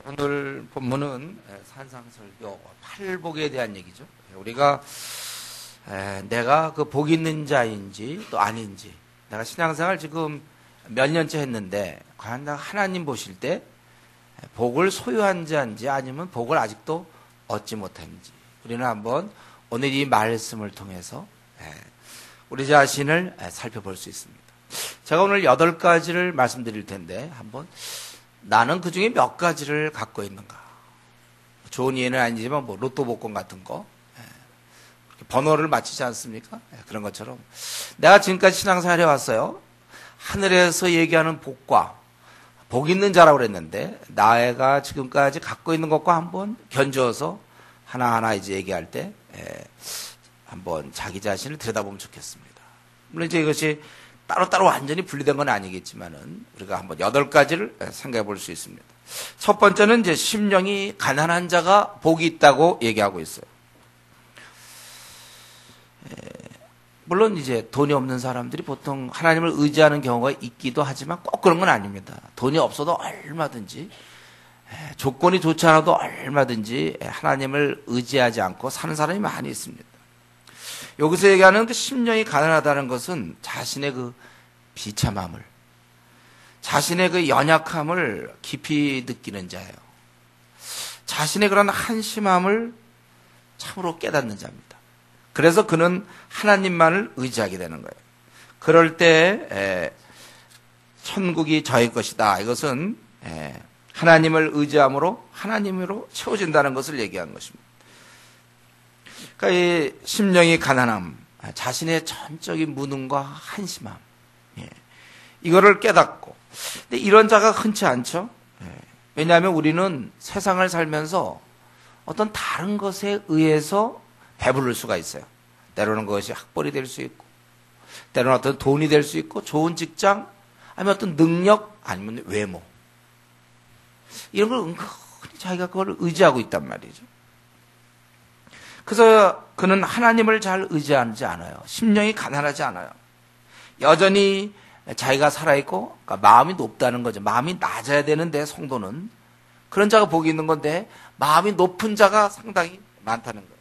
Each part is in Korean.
오늘 본문은 산상설교 팔복에 대한 얘기죠. 우리가 내가 그 복 있는 자인지 또 아닌지, 내가 신앙생활 지금 몇 년째 했는데 과연 내가 하나님 보실 때 복을 소유한 자인지 아니면 복을 아직도 얻지 못한지, 우리는 한번 오늘 이 말씀을 통해서 우리 자신을 살펴볼 수 있습니다. 제가 오늘 8가지를 말씀드릴 텐데 한번 나는 그 중에 몇 가지를 갖고 있는가. 좋은 예는 아니지만 뭐 로또 복권 같은 거, 번호를 맞히지 않습니까? 그런 것처럼 내가 지금까지 신앙생활 해왔어요. 하늘에서 얘기하는 복과 복 있는 자라고 그랬는데 나가 지금까지 갖고 있는 것과 한번 견주어서 하나하나 이제 얘기할 때 한번 자기 자신을 들여다보면 좋겠습니다. 물론 이제 이것이 따로따로 완전히 분리된 건 아니겠지만은 우리가 한번 8가지를 생각해 볼 수 있습니다. 첫 번째는 이제 심령이 가난한 자가 복이 있다고 얘기하고 있어요. 물론 이제 돈이 없는 사람들이 보통 하나님을 의지하는 경우가 있기도 하지만 꼭 그런 건 아닙니다. 돈이 없어도 얼마든지, 조건이 좋지 않아도 얼마든지 하나님을 의지하지 않고 사는 사람이 많이 있습니다. 여기서 얘기하는 그 심령이 가난하다는 것은 자신의 그 비참함을, 자신의 그 연약함을 깊이 느끼는 자예요. 자신의 그런 한심함을 참으로 깨닫는 자입니다. 그래서 그는 하나님만을 의지하게 되는 거예요. 그럴 때 천국이 저의 것이다. 이것은 하나님을 의지함으로 하나님으로 채워진다는 것을 얘기한 것입니다. 그러니까 이 심령이 가난함, 자신의 전적인 무능과 한심함, 이거를 깨닫고, 근데 이런 자가 흔치 않죠. 왜냐하면 우리는 세상을 살면서 어떤 다른 것에 의해서 배부를 수가 있어요. 때로는 그것이 학벌이 될 수 있고, 때로는 어떤 돈이 될 수 있고, 좋은 직장, 아니면 어떤 능력, 아니면 외모, 이런 걸 은근히 자기가 그걸 의지하고 있단 말이죠. 그래서 그는 하나님을 잘 의지하지 않아요. 심령이 가난하지 않아요. 여전히 자기가 살아있고, 그러니까 마음이 높다는 거죠. 마음이 낮아야 되는데 성도는 그런 자가 복이 있는 건데 마음이 높은 자가 상당히 많다는 거예요.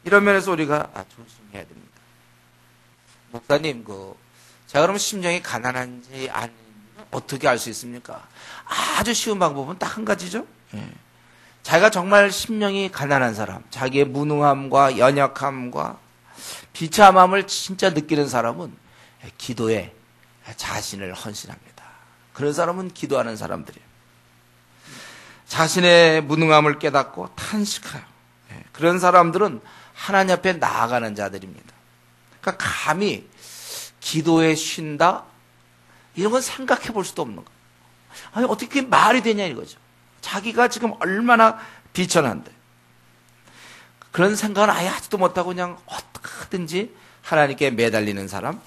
이런 면에서 우리가 조심해야 됩니다. 목사님, 제가 그러면 심령이 가난한지 아닌지 어떻게 알 수 있습니까? 아주 쉬운 방법은 딱 한 가지죠. 자기가 정말 심령이 가난한 사람, 자기의 무능함과 연약함과 비참함을 진짜 느끼는 사람은 기도에 자신을 헌신합니다. 그런 사람은 기도하는 사람들이에요. 자신의 무능함을 깨닫고 탄식해요. 그런 사람들은 하나님 앞에 나아가는 자들입니다. 그러니까 감히 기도에 쉰다? 이런 건 생각해 볼 수도 없는 거예요. 아니, 어떻게 그게 말이 되냐 이거죠. 자기가 지금 얼마나 비천한데. 그런 생각은 아예 하지도 못하고 그냥 어떻게든지 하나님께 매달리는 사람,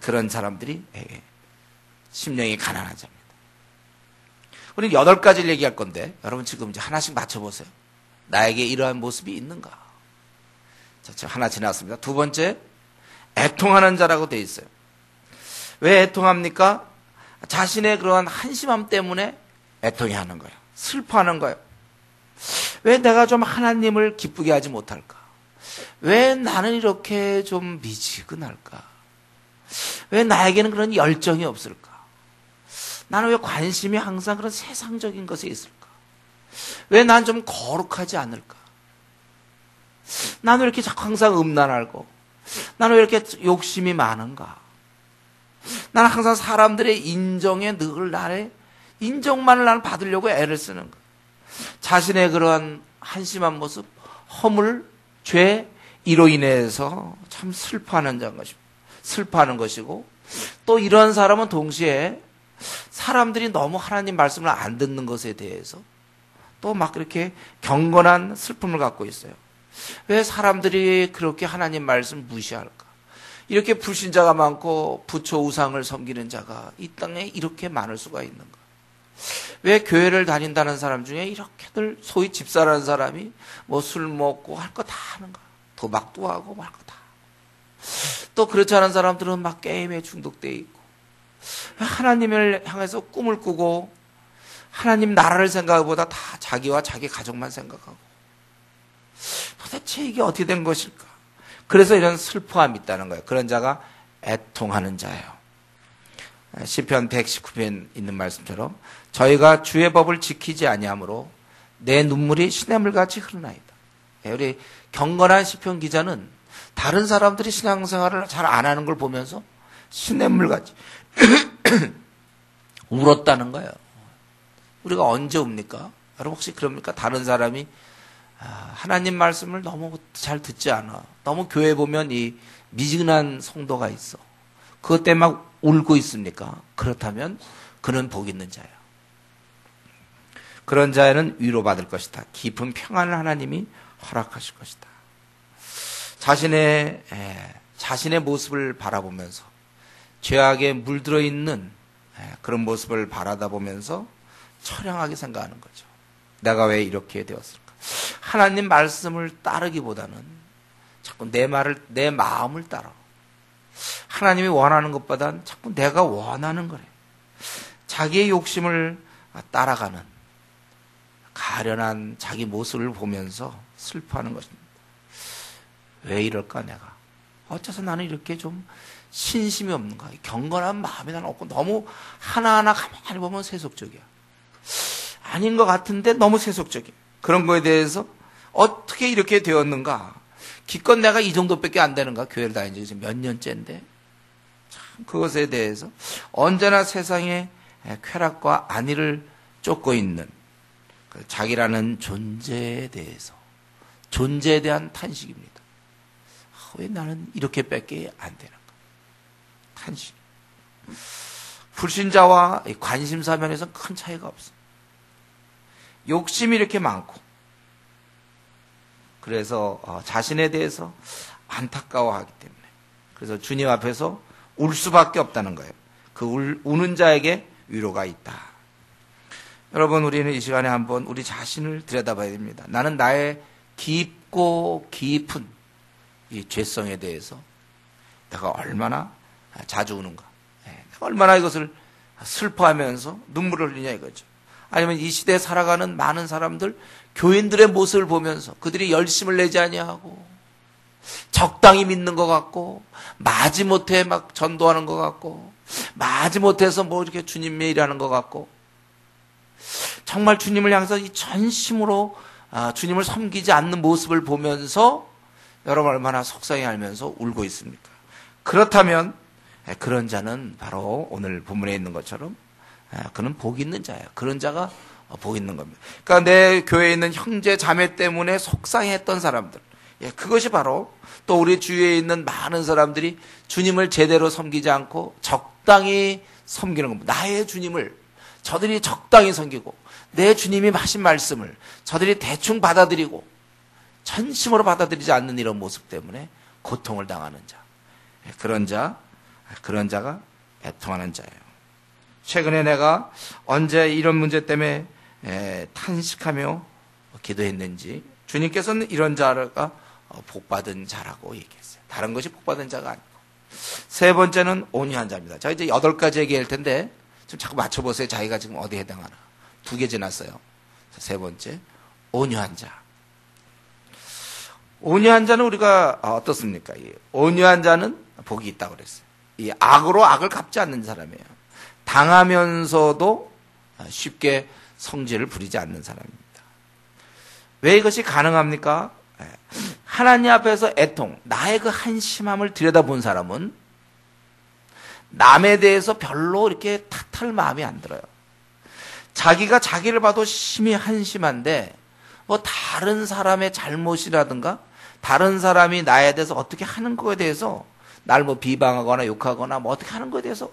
그런 사람들이 심령이 가난한 자입니다. 우리 8가지를 얘기할 건데 여러분 지금 이제 하나씩 맞춰보세요. 나에게 이러한 모습이 있는가? 자, 지금 하나 지났습니다. 두 번째, 애통하는 자라고 되어 있어요. 왜 애통합니까? 자신의 그러한 한심함 때문에 애통해하는 거예요. 슬퍼하는 거예요. 왜 내가 좀 하나님을 기쁘게 하지 못할까? 왜 나는 이렇게 좀 미지근할까? 왜 나에게는 그런 열정이 없을까? 나는 왜 관심이 항상 그런 세상적인 것에 있을까? 왜 난 좀 거룩하지 않을까? 나는 왜 이렇게 자꾸 항상 음란하고, 나는 왜 이렇게 욕심이 많은가? 나는 항상 사람들의 인정에 늘 나의 인정만을 나는 받으려고 애를 쓰는 거야. 자신의 그러한 한심한 모습, 허물, 죄, 이로 인해서 참 슬퍼하는 것입니다. 슬퍼하는 것이고, 또 이런 사람은 동시에 사람들이 너무 하나님 말씀을 안 듣는 것에 대해서 또 막 이렇게 경건한 슬픔을 갖고 있어요. 왜 사람들이 그렇게 하나님 말씀 무시할까? 이렇게 불신자가 많고 부처 우상을 섬기는 자가 이 땅에 이렇게 많을 수가 있는가? 왜 교회를 다닌다는 사람 중에 이렇게들 소위 집사라는 사람이 뭐 술 먹고 할 거 다 하는가? 도박도 하고 뭐 할 거 다. 또 그렇지 않은 사람들은 막 게임에 중독돼 있고, 하나님을 향해서 꿈을 꾸고 하나님 나라를 생각보다 다 자기와 자기 가족만 생각하고 도대체 이게 어떻게 된 것일까? 그래서 이런 슬퍼함이 있다는 거예요. 그런 자가 애통하는 자예요. 시편 119편 있는 말씀처럼 저희가 주의 법을 지키지 아니하므로 내 눈물이 시냇물같이 흐르나이다. 우리 경건한 시편 기자는 다른 사람들이 신앙생활을 잘 안 하는 걸 보면서 시냇물같이 울었다는 거예요. 우리가 언제 웁니까? 여러분 혹시 그럽니까? 다른 사람이 하나님 말씀을 너무 잘 듣지 않아. 너무 교회 보면 이 미진한 성도가 있어. 그것 때문에 막 울고 있습니까? 그렇다면 그는 복 있는 자예요. 그런 자에는 위로받을 것이다. 깊은 평안을 하나님이 허락하실 것이다. 자신의 모습을 바라보면서 죄악에 물들어 있는 그런 모습을 바라다보면서 처량하게 생각하는 거죠. 내가 왜 이렇게 되었을까? 하나님 말씀을 따르기보다는 자꾸 내 마음을 따라. 하나님이 원하는 것보다는 자꾸 내가 원하는 거래. 자기의 욕심을 따라가는 가련한 자기 모습을 보면서 슬퍼하는 것입니다. 왜 이럴까 내가? 어째서 나는 이렇게 좀 신심이 없는가? 경건한 마음이 나는 없고 너무 하나하나 가만히 보면 세속적이야. 아닌 것 같은데 너무 세속적이야. 그런 거에 대해서 어떻게 이렇게 되었는가? 기껏 내가 이 정도밖에 안 되는가? 교회를 다닌 지 몇 년째인데 참 그것에 대해서 언제나 세상의 쾌락과 안위를 쫓고 있는 자기라는 존재에 대해서 존재에 대한 탄식입니다. 왜 나는 이렇게밖에 안 되는가? 탄식. 불신자와 관심사 면에서는 큰 차이가 없습니다. 욕심이 이렇게 많고 그래서 자신에 대해서 안타까워하기 때문에 그래서 주님 앞에서 울 수밖에 없다는 거예요. 그 우는 자에게 위로가 있다. 여러분 우리는 이 시간에 한번 우리 자신을 들여다봐야 됩니다. 나는 나의 깊고 깊은 이 죄성에 대해서 내가 얼마나 자주 우는가, 내가 얼마나 이것을 슬퍼하면서 눈물을 흘리냐 이거죠. 아니면 이 시대에 살아가는 많은 사람들, 교인들의 모습을 보면서 그들이 열심을 내지 아니하고 적당히 믿는 것 같고 마지못해 막 전도하는 것 같고 마지못해서 뭐 이렇게 주님 일하는 것 같고 정말 주님을 향해서 이 전심으로 주님을 섬기지 않는 모습을 보면서 여러분 얼마나 속상해 알면서 울고 있습니까? 그렇다면 그런 자는 바로 오늘 본문에 있는 것처럼 그는 복 있는 자예요. 그런 자가 복 있는 겁니다. 그러니까 내 교회에 있는 형제 자매 때문에 속상해했던 사람들, 그것이 바로 또 우리 주위에 있는 많은 사람들이 주님을 제대로 섬기지 않고 적당히 섬기는 겁니다. 나의 주님을 저들이 적당히 섬기고 내 주님이 하신 말씀을 저들이 대충 받아들이고 전심으로 받아들이지 않는 이런 모습 때문에 고통을 당하는 자, 그런 자가 애통하는 자예요. 최근에 내가 언제 이런 문제 때문에 탄식하며 기도했는지 주님께서는 이런 자가 복받은 자라고 얘기했어요. 다른 것이 복받은 자가 아니고. 세 번째는 온유한 자입니다. 자, 이제 8가지 얘기할 텐데 좀 자꾸 맞춰보세요. 자기가 지금 어디에 해당하나. 2개 지났어요. 세 번째, 온유한 자. 온유한 자는 우리가 어떻습니까? 온유한 자는 복이 있다고 그랬어요. 이 악으로 악을 갚지 않는 사람이에요. 당하면서도 쉽게 성질을 부리지 않는 사람입니다. 왜 이것이 가능합니까? 하나님 앞에서 애통, 나의 그 한심함을 들여다본 사람은 남에 대해서 별로 이렇게 탓할 마음이 안 들어요. 자기가 자기를 봐도 심히 한심한데 뭐 다른 사람의 잘못이라든가 다른 사람이 나에 대해서 어떻게 하는 거에 대해서 날 뭐 비방하거나 욕하거나 뭐 어떻게 하는 거에 대해서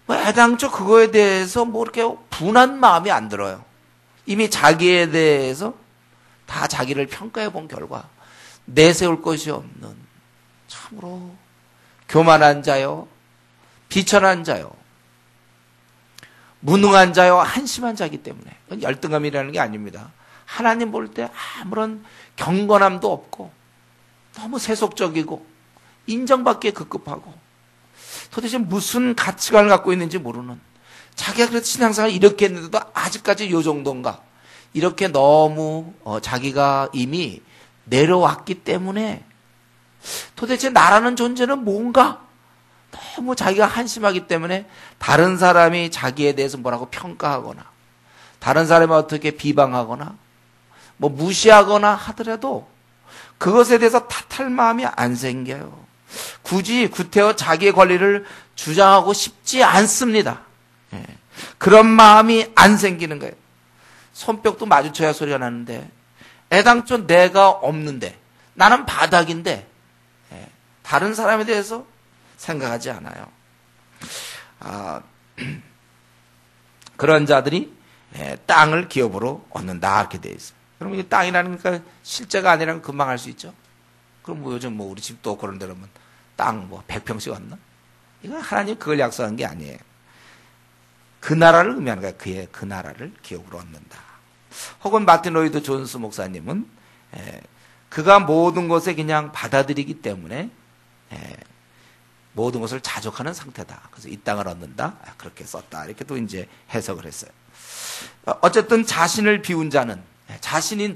뭐 애당초 그거에 대해서 뭐 이렇게 분한 마음이 안 들어요. 이미 자기에 대해서 다 자기를 평가해 본 결과 내세울 것이 없는 참으로 교만한 자요, 비천한 자요, 무능한 자요, 한심한 자이기 때문에 열등감이라는 게 아닙니다. 하나님 볼 때 아무런 경건함도 없고 너무 세속적이고 인정받기에 급급하고 도대체 무슨 가치관을 갖고 있는지 모르는 자기가 그래도 신앙생활 이렇게 했는데도 아직까지 요 정도인가? 이렇게 너무 자기가 이미 내려왔기 때문에 도대체 나라는 존재는 뭔가? 너무 자기가 한심하기 때문에 다른 사람이 자기에 대해서 뭐라고 평가하거나 다른 사람이 어떻게 비방하거나 뭐 무시하거나 하더라도 그것에 대해서 탓할 마음이 안 생겨요. 굳이 구태여 자기의 권리를 주장하고 싶지 않습니다. 예. 그런 마음이 안 생기는 거예요. 손뼉도 마주쳐야 소리가 나는데 애당초 내가 없는데 나는 바닥인데 다른 사람에 대해서 생각하지 않아요. 그런 자들이 땅을 기업으로 얻는다 이렇게 돼 있어요. 그럼 이 땅이라는 게 실제가 아니라면 금방 알 수 있죠. 그럼 뭐 요즘 뭐 우리 집도 그런 데 그러면 땅 뭐 100평씩 얻나? 이건 하나님 그걸 약속한 게 아니에요. 그 나라를 의미하는 거야. 그의 그 나라를 기업으로 얻는다. 혹은 마틴 로이드 존스 목사님은 그가 모든 것에 그냥 받아들이기 때문에 모든 것을 자족하는 상태다. 그래서 이 땅을 얻는다. 그렇게 썼다. 이렇게 또 이제 해석을 했어요. 어쨌든 자신을 비운 자는 자신이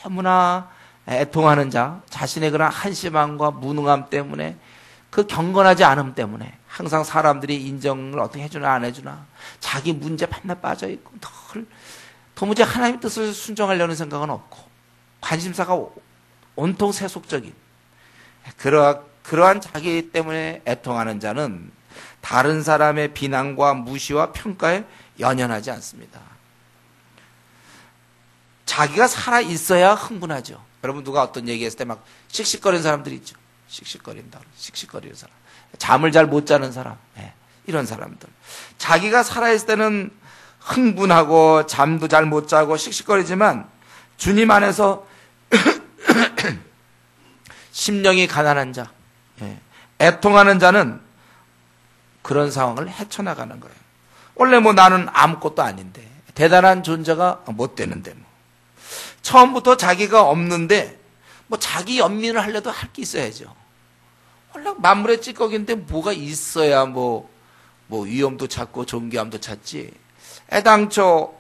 너무나 애통하는 자, 자신의 그런 한심함과 무능함 때문에 그 경건하지 않음 때문에 항상 사람들이 인정을 어떻게 해주나 안 해주나 자기 문제 판에 빠져있고 늘 도무지 하나님의 뜻을 순종하려는 생각은 없고 관심사가 온통 세속적인 그러한 자기 때문에 애통하는 자는 다른 사람의 비난과 무시와 평가에 연연하지 않습니다. 자기가 살아있어야 흥분하죠. 여러분 누가 어떤 얘기했을 때 막 씩씩거리는 사람들이 있죠. 씩씩거린다. 씩씩거리는 사람. 잠을 잘 못 자는 사람. 이런 사람들. 자기가 살아있을 때는 흥분하고 잠도 잘 못 자고 씩씩거리지만 주님 안에서 심령이 가난한 자, 애통하는 자는 그런 상황을 헤쳐나가는 거예요. 원래 뭐 나는 아무것도 아닌데 대단한 존재가 못 되는데 뭐. 처음부터 자기가 없는데 뭐 자기 연민을 하려도 할 게 있어야죠. 원래 만물의 찌꺼기인데 뭐가 있어야 뭐 위험도 찾고 존귀함도 찾지. 애당초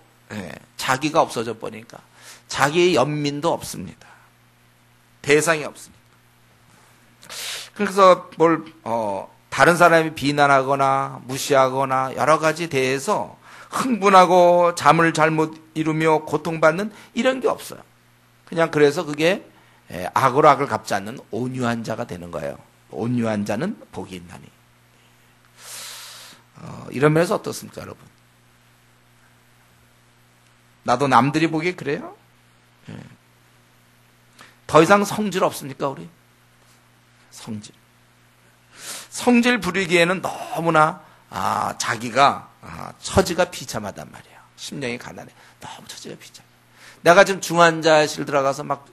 자기가 없어져 버리니까 자기의 연민도 없습니다. 대상이 없습니다. 그래서 다른 사람이 비난하거나 무시하거나 여러 가지 대해서 흥분하고 잠을 잘못 이루며 고통받는 이런 게 없어요. 그냥 그래서 그게 악으로 악을 갚지 않는 온유한 자가 되는 거예요. 온유한 자는 복이 있나니. 이런 면에서 어떻습니까, 여러분? 나도 남들이 보기에 그래요? 더 이상 성질 없습니까, 우리? 성질 부리기에는 너무나 자기가 처지가 비참하단 말이에요. 심령이 가난해. 너무 처지가 비참해. 내가 지금 중환자실 들어가서 막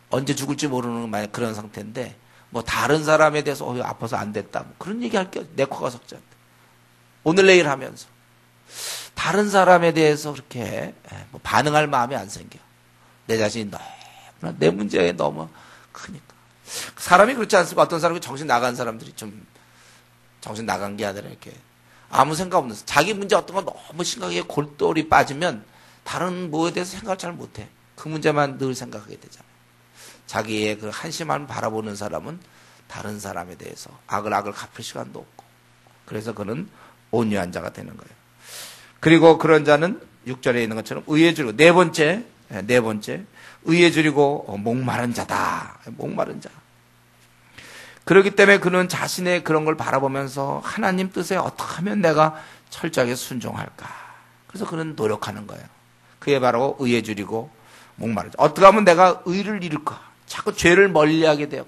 언제 죽을지 모르는 그런 상태인데 뭐 다른 사람에 대해서 아파서 안 됐다 뭐 그런 얘기할 게 내 코가 석지 않대. 오늘 내일 하면서 다른 사람에 대해서 그렇게 뭐 반응할 마음이 안 생겨. 내 자신이 너무나 내 문제에 너무 크니까. 사람이 그렇지 않습니까? 어떤 사람이 정신 나간 사람들이 좀 정신 나간 게 아니라 이렇게 아무 생각 없는 자기 문제 어떤 거 너무 심각하게 골똘히 빠지면 다른 뭐에 대해서 생각을 잘 못해. 그 문제만 늘 생각하게 되잖아요. 자기의 그 한심함을 바라보는 사람은 다른 사람에 대해서 악을 갚을 시간도 없고 그래서 그는 온유한 자가 되는 거예요. 그리고 그런 자는 6절에 있는 것처럼 의에 줄이고 네 번째 의에 줄이고 목마른 자다. 목마른 자. 그렇기 때문에 그는 자신의 그런 걸 바라보면서 하나님 뜻에 어떻게 하면 내가 철저하게 순종할까. 그래서 그는 노력하는 거예요. 그에 바로 의에 줄이고 목마른 자. 어떻게 하면 내가 의를 이룰까. 자꾸 죄를 멀리하게 돼요.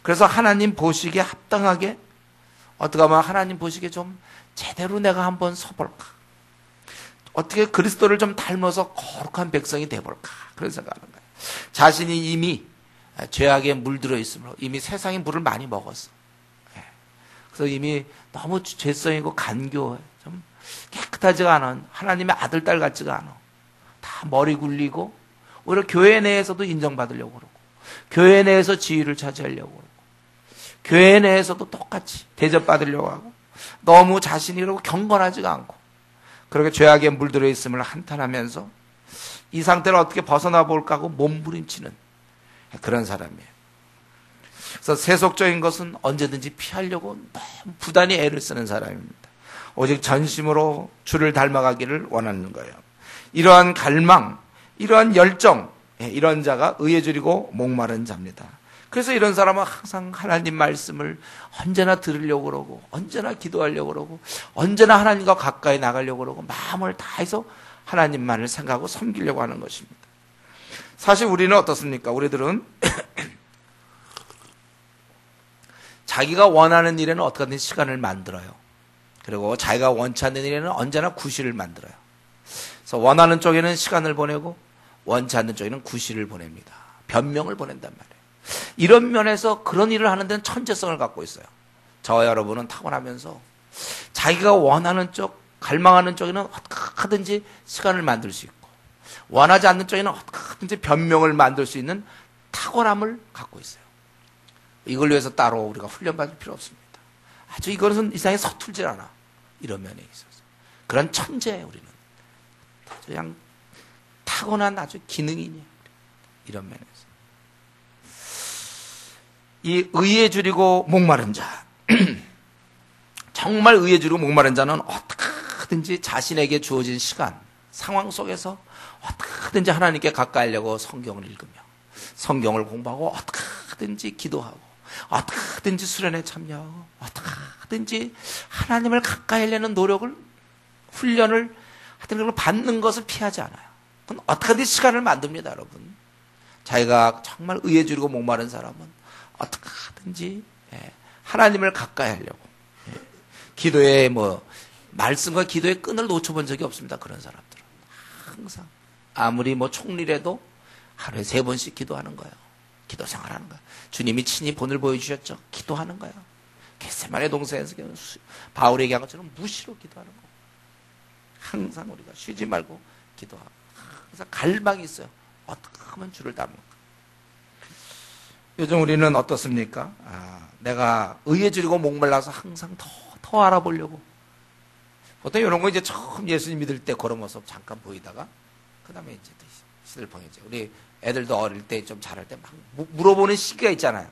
그래서 하나님 보시기에 합당하게 어떻게 하면 하나님 보시기에 좀 제대로 내가 한번 서볼까. 어떻게 그리스도를 좀 닮아서 거룩한 백성이 돼볼까. 그런 생각하는 거예요. 자신이 이미 죄악에 물들어 있으므로 이미 세상의 물을 많이 먹었어. 그래서 이미 너무 죄성이고 간교해. 좀 깨끗하지가 않은 하나님의 아들, 딸 같지가 않아. 다 머리 굴리고 오히려 교회 내에서도 인정받으려고 그러고 교회 내에서 지위를 차지하려고 그러고 교회 내에서도 똑같이 대접받으려고 하고 너무 자신이 그러고 경건하지가 않고 그렇게 죄악에 물들어 있음을 한탄하면서 이 상태를 어떻게 벗어나 볼까 하고 몸부림치는 그런 사람이에요. 그래서 세속적인 것은 언제든지 피하려고 너무 부단히 애를 쓰는 사람입니다. 오직 전심으로 주를 닮아가기를 원하는 거예요. 이러한 갈망, 이러한 열정, 이런 자가 의에 줄이고 목마른 자입니다. 그래서 이런 사람은 항상 하나님 말씀을 언제나 들으려고 그러고 언제나 기도하려고 그러고 언제나 하나님과 가까이 나가려고 그러고 마음을 다해서 하나님만을 생각하고 섬기려고 하는 것입니다. 사실 우리는 어떻습니까? 우리들은 자기가 원하는 일에는 어떻게든 시간을 만들어요. 그리고 자기가 원치 않는 일에는 언제나 구실을 만들어요. 그래서 원하는 쪽에는 시간을 보내고 원치 않는 쪽에는 구실을 보냅니다. 변명을 보낸단 말이에요. 이런 면에서 그런 일을 하는 데는 천재성을 갖고 있어요. 저와 여러분은 타고나면서 자기가 원하는 쪽, 갈망하는 쪽에는 어떻게든지 시간을 만들 수 있고 원하지 않는 쪽에는 어떻게든지 변명을 만들 수 있는 탁월함을 갖고 있어요. 이걸 위해서 따로 우리가 훈련받을 필요 없습니다. 아주 이것은 이상하게 서툴질 않아. 이런 면에 있어서. 그런 천재예요, 우리는. 그냥 타고난 아주 기능이냐. 이런 면에서. 이 의에 줄이고 목마른 자. 정말 의에 줄이고 목마른 자는 어떻게든지 자신에게 주어진 시간, 상황 속에서 어떻게든지 하나님께 가까이 하려고 성경을 읽으며 성경을 공부하고 어떻게든지 기도하고 어떻게든지 수련에 참여하고 어떻게든지 하나님을 가까이 하려는 노력을 훈련을 하여튼 그걸 받는 것을 피하지 않아요. 그건 어떻게든지 시간을 만듭니다, 여러분. 자기가 정말 의에 줄이고 목마른 사람은 어떻게든지 하나님을 가까이 하려고 기도에 말씀과 기도의 끈을 놓쳐본 적이 없습니다. 그런 사람들은 항상 아무리 총리라도 하루에 3번씩 기도하는 거예요. 기도 생활하는 거예요. 주님이 친히 본을 보여주셨죠. 기도하는 거예요. 겟세마네 동산에서 바울이 얘기한 것처럼 무시로 기도하는 거예요. 항상 우리가 쉬지 말고 기도하고 항상 갈망이 있어요. 어떻게 하면 주를 닮을까? 요즘 우리는 어떻습니까? 내가 의에 줄이고 목말라서 항상 더 알아보려고. 보통 이런 거 이제 처음 예수님 믿을 때 그런 모습 잠깐 보이다가 그 다음에 이제 시대를 보내죠. 우리 애들도 어릴 때 좀 잘할 때 막 물어보는 시기가 있잖아요.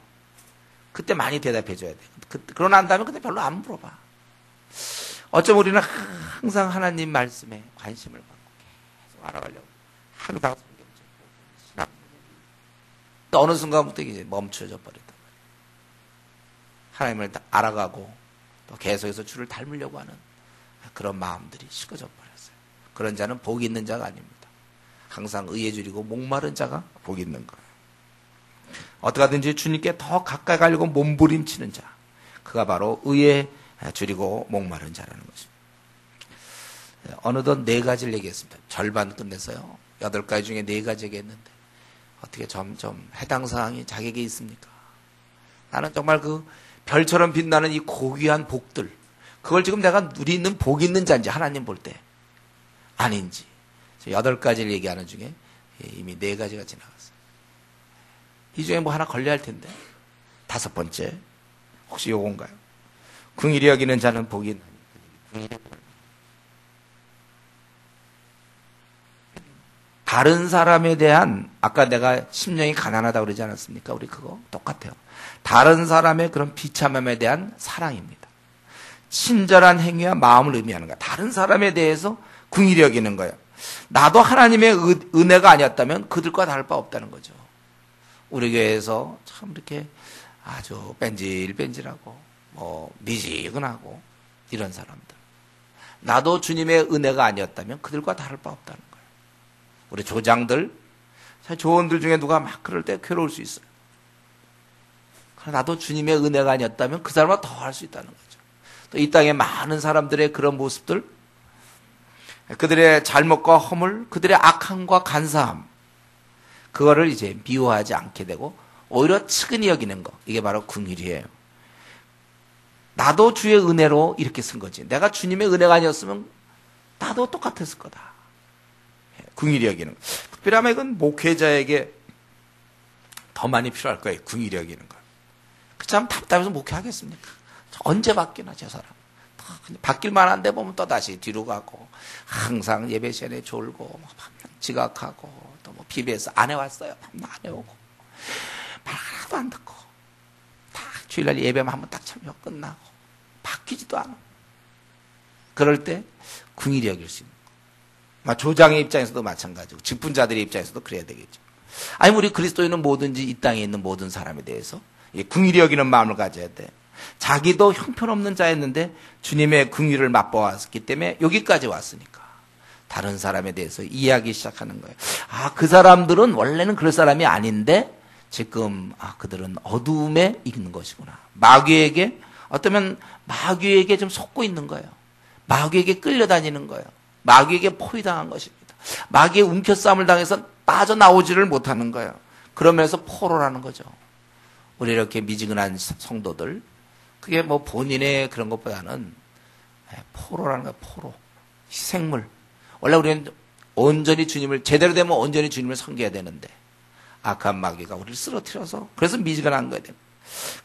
그때 많이 대답해 줘야 돼. 그러고 난 다음에 그때 별로 안 물어봐. 어쩜 우리는 항상 하나님 말씀에 관심을 갖고 계속 알아가려고 항상 성경책 보고 신학 또 어느 순간부터 이제 멈춰져 버렸단 말이에요. 하나님을 알아가고 또 계속해서 주를 닮으려고 하는 그런 마음들이 식어져 버렸어요. 그런 자는 복이 있는 자가 아닙니다. 항상 의에 줄이고 목마른 자가 복이 있는 거예요. 어떻게든지 주님께 더 가까이 가려고 몸부림치는 자, 그가 바로 의에 줄이고 목마른 자라는 것입니다. 어느덧 4가지를 얘기했습니다. 절반 끝냈어요. 8가지 중에 4가지 얘기했는데 어떻게 점점 해당 사항이 자기에게 있습니까? 나는 정말 그 별처럼 빛나는 이 고귀한 복들, 그걸 지금 내가 누리는 복 있는 자인지 하나님 볼 때 아닌지 8가지를 얘기하는 중에 이미 4가지가 지나갔어요. 이 중에 하나 걸려야 할 텐데 5번째 혹시 요건가요? 긍휼히 여기는 자는 복이 있나니. 다른 사람에 대한 아까 내가 심령이 가난하다고 그러지 않았습니까? 우리 그거 똑같아요. 다른 사람의 그런 비참함에 대한 사랑입니다. 친절한 행위와 마음을 의미하는 거야. 다른 사람에 대해서 긍휼히 여기는 거예요. 나도 하나님의 은혜가 아니었다면 그들과 다를 바 없다는 거죠. 우리 교회에서 참 이렇게 아주 뺀질뺀질하고 미지근하고 이런 사람들. 나도 주님의 은혜가 아니었다면 그들과 다를 바 없다는 거예요. 우리 조장들, 사실 조원들 중에 누가 막 그럴 때 괴로울 수 있어요. 그러나 나도 주님의 은혜가 아니었다면 그 사람과 더 할 수 있다는 거죠. 또 이 땅에 많은 사람들의 그런 모습들, 그들의 잘못과 허물, 그들의 악함과 간사함, 그거를 이제 미워하지 않게 되고 오히려 측은히 여기는 거, 이게 바로 긍휼이에요. 나도 주의 은혜로 이렇게 쓴 거지. 내가 주님의 은혜가 아니었으면 나도 똑같았을 거다. 긍휼히 여기는 거. 특별하면 이건 목회자에게 더 많이 필요할 거예요. 긍휼히 여기는 거. 그 참 답답해서 목회하겠습니까? 언제 바뀌나 저 사람. 바뀔 만한데 보면 또 다시 뒤로 가고, 항상 예배 시간에 졸고, 지각하고, 또 뭐 BBS 안 해왔어요. 안 해오고, 말 하나도 안 듣고, 딱 주일날 예배만 한번 딱 참여 끝나고, 바뀌지도 않아. 그럴 때 긍휼히 여길 수 있는 거. 조장의 입장에서도 마찬가지고, 직분자들의 입장에서도 그래야 되겠죠. 아니, 우리 그리스도인은 뭐든지 이 땅에 있는 모든 사람에 대해서 긍휼히 여기는 마음을 가져야 돼. 자기도 형편없는 자였는데 주님의 긍휼을 맛보았기 때문에 여기까지 왔으니까 다른 사람에 대해서 이해하기 시작하는 거예요. 그 사람들은 원래는 그럴 사람이 아닌데 지금 그들은 어두움에 있는 것이구나. 마귀에게 어쩌면 마귀에게 좀 속고 있는 거예요. 마귀에게 끌려다니는 거예요. 마귀에게 포위당한 것입니다. 마귀의 움켜싸움을 당해서 빠져나오지를 못하는 거예요. 그러면서 포로라는 거죠. 우리 이렇게 미지근한 성도들, 그게 뭐 본인의 그런 것보다는 포로라는 거예요. 포로. 희생물. 원래 우리는 온전히 주님을, 제대로 되면 온전히 주님을 섬겨야 되는데 악한 마귀가 우리를 쓰러뜨려서, 그래서 미지근한 거예요.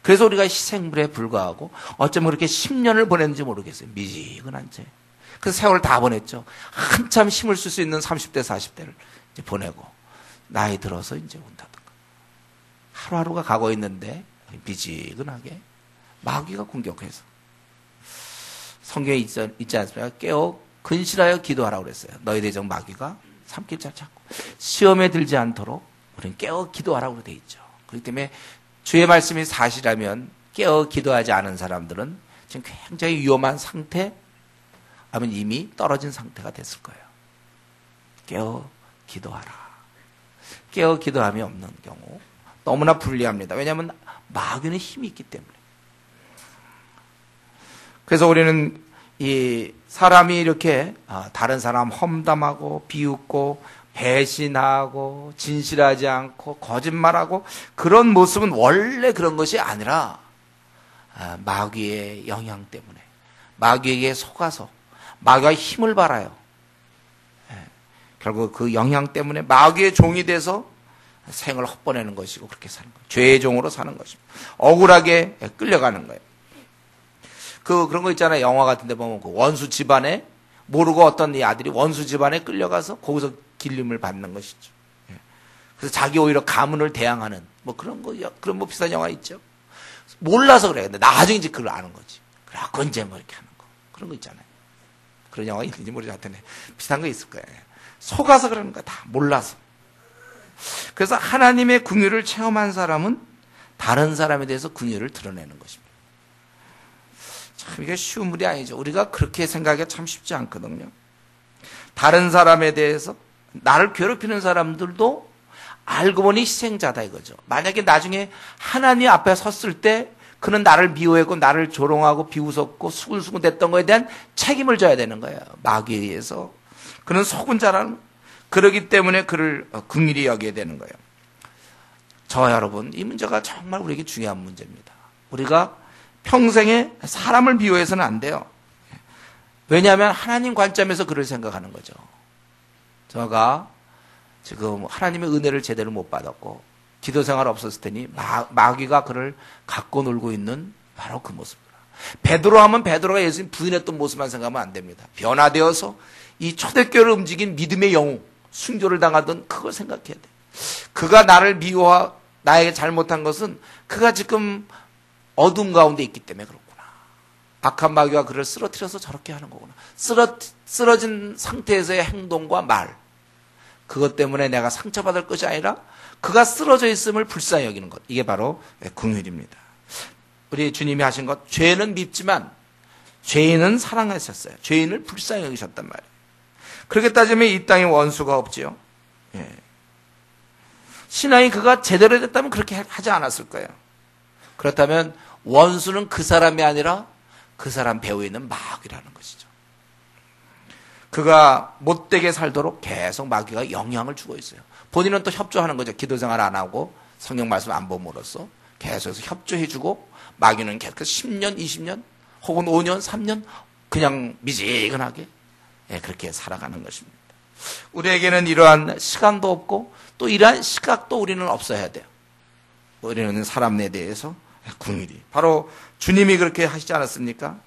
그래서 우리가 희생물에 불과하고 어쩌면 그렇게 10년을 보냈는지 모르겠어요. 미지근한 채. 그래서 세월을 다 보냈죠. 한참 힘을 쓸 수 있는 30대, 40대를 이제 보내고 나이 들어서 이제 온다든가. 하루하루가 가고 있는데 미지근하게 마귀가 공격해서. 성경에 있지 않습니까? 깨어 근실하여 기도하라고 그랬어요. 너희 대적 마귀가 삼킬 자 찾고 시험에 들지 않도록 우리는 깨어 기도하라고 돼 있죠. 그렇기 때문에 주의 말씀이 사실이라면 깨어 기도하지 않은 사람들은 지금 굉장히 위험한 상태, 아니면 이미 떨어진 상태가 됐을 거예요. 깨어 기도하라. 깨어 기도함이 없는 경우 너무나 불리합니다. 왜냐하면 마귀는 힘이 있기 때문에. 그래서 우리는 이 사람이 이렇게 다른 사람 험담하고 비웃고 배신하고 진실하지 않고 거짓말하고 그런 모습은 원래 그런 것이 아니라 마귀의 영향 때문에, 마귀에게 속아서 마귀가 힘을 발아요. 결국 그 영향 때문에 마귀의 종이 돼서 생을 헛보내는 것이고 그렇게 사는 거예요. 죄의 종으로 사는 것입니다. 억울하게 끌려가는 거예요. 그런 거 있잖아요. 영화 같은 데 보면 그 원수 집안에 모르고 어떤 이 아들이 원수 집안에 끌려가서 거기서 길림을 받는 것이죠. 그래서 자기 오히려 가문을 대항하는 뭐 그런 뭐 비슷한 영화 있죠. 몰라서 그래. 근데 나중에 이제 그걸 아는 거지. 그래갖고 이제 뭐 이렇게 하는 거. 그런 거 있잖아요. 그런 영화 있는지 모르지 하여튼 비슷한 거 있을 거예요. 속아서 그러는 거야. 다 몰라서. 그래서 하나님의 긍휼을 체험한 사람은 다른 사람에 대해서 긍휼을 드러내는 것입니다. 참 이게 쉬운 일이 아니죠. 우리가 그렇게 생각하기가 참 쉽지 않거든요. 다른 사람에 대해서 나를 괴롭히는 사람들도 알고 보니 희생자다 이거죠. 만약에 나중에 하나님 앞에 섰을 때 그는 나를 미워했고 나를 조롱하고 비웃었고 수군수군 됐던 거에 대한 책임을 져야 되는 거예요. 마귀에 의해서. 그는 속은 자라는, 그러기 때문에 그를 긍휼히 여겨야 되는 거예요. 저와 여러분, 이 문제가 정말 우리에게 중요한 문제입니다. 우리가 평생에 사람을 미워해서는 안 돼요. 왜냐하면 하나님 관점에서 그를 생각하는 거죠. 제가 지금 하나님의 은혜를 제대로 못 받았고 기도 생활 없었을 테니 마귀가 그를 갖고 놀고 있는 바로 그 모습입니다. 베드로 하면 베드로가 예수님 부인했던 모습만 생각하면 안 됩니다. 변화되어서 이 초대교회를 움직인 믿음의 영웅, 순교를 당하던 그걸 생각해야 돼. 그가 나를 미워하, 나에게 잘못한 것은 그가 지금 어둠 가운데 있기 때문에 그렇구나. 악한 마귀가 그를 쓰러뜨려서 저렇게 하는 거구나. 쓰러진 상태에서의 행동과 말, 그것 때문에 내가 상처받을 것이 아니라 그가 쓰러져 있음을 불쌍히 여기는 것. 이게 바로 긍휼입니다. 우리 주님이 하신 것, 죄는 밉지만 죄인은 사랑하셨어요. 죄인을 불쌍히 여기셨단 말이에요. 그렇게 따지면 이 땅에 원수가 없지요. 예. 신앙이 그가 제대로 됐다면 그렇게 하지 않았을 거예요. 그렇다면 원수는 그 사람이 아니라 그 사람 배후에 있는 마귀라는 것이죠. 그가 못되게 살도록 계속 마귀가 영향을 주고 있어요. 본인은 또 협조하는 거죠. 기도생활 안 하고 성경 말씀 안 봄으로써 계속해서 협조해주고 마귀는 계속 10년, 20년 혹은 5년, 3년 그냥 미지근하게 그렇게 살아가는 것입니다. 우리에게는 이러한 시간도 없고 또 이러한 시각도 우리는 없어야 돼요. 우리는 사람에 대해서 긍휼히. 바로 주님이 그렇게 하시지 않았습니까?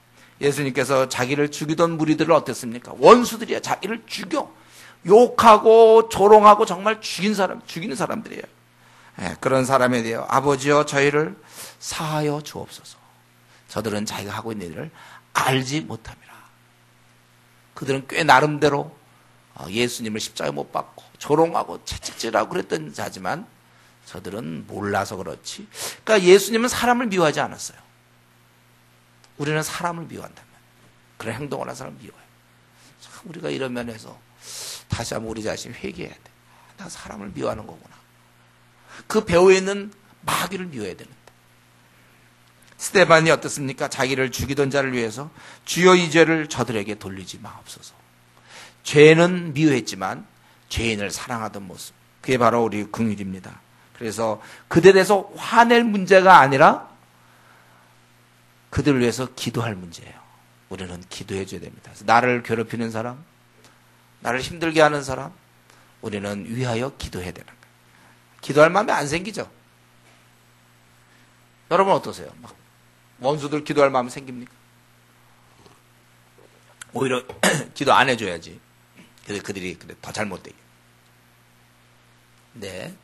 예수님께서 자기를 죽이던 무리들을 어땠습니까? 원수들이야. 자기를 죽여. 욕하고 조롱하고 정말 죽이는 사람들이에요. 그런 사람에 대해 아버지여 저희를 사하여 주옵소서. 저들은 자기가 하고 있는 일을 알지 못함이라. 그들은 꽤 나름대로 예수님을 십자가에 못 박고 조롱하고 채찍질하고 그랬던 자지만 저들은 몰라서 그렇지. 그러니까 예수님은 사람을 미워하지 않았어요. 우리는 사람을 미워한다면 그런 행동을 하는 사람을 미워해요. 참 우리가 이런 면에서 다시 한번 우리 자신 회개해야 돼. 나 사람을 미워하는 거구나. 그 배후에 있는 마귀를 미워해야 되는데. 스데반이 어떻습니까? 자기를 죽이던 자를 위해서 주여 이 죄를 저들에게 돌리지 마옵소서. 죄는 미워했지만 죄인을 사랑하던 모습. 그게 바로 우리 긍휼입니다. 그래서 그들에 대해서 화낼 문제가 아니라 그들을 위해서 기도할 문제예요. 우리는 기도해 줘야 됩니다. 그래서 나를 괴롭히는 사람, 나를 힘들게 하는 사람, 우리는 위하여 기도해야 되는 거예요. 기도할 마음이 안 생기죠? 여러분 어떠세요? 막 원수들 기도할 마음이 생깁니까? 오히려 기도 안 해줘야지. 그들이 더 잘못되게. 네,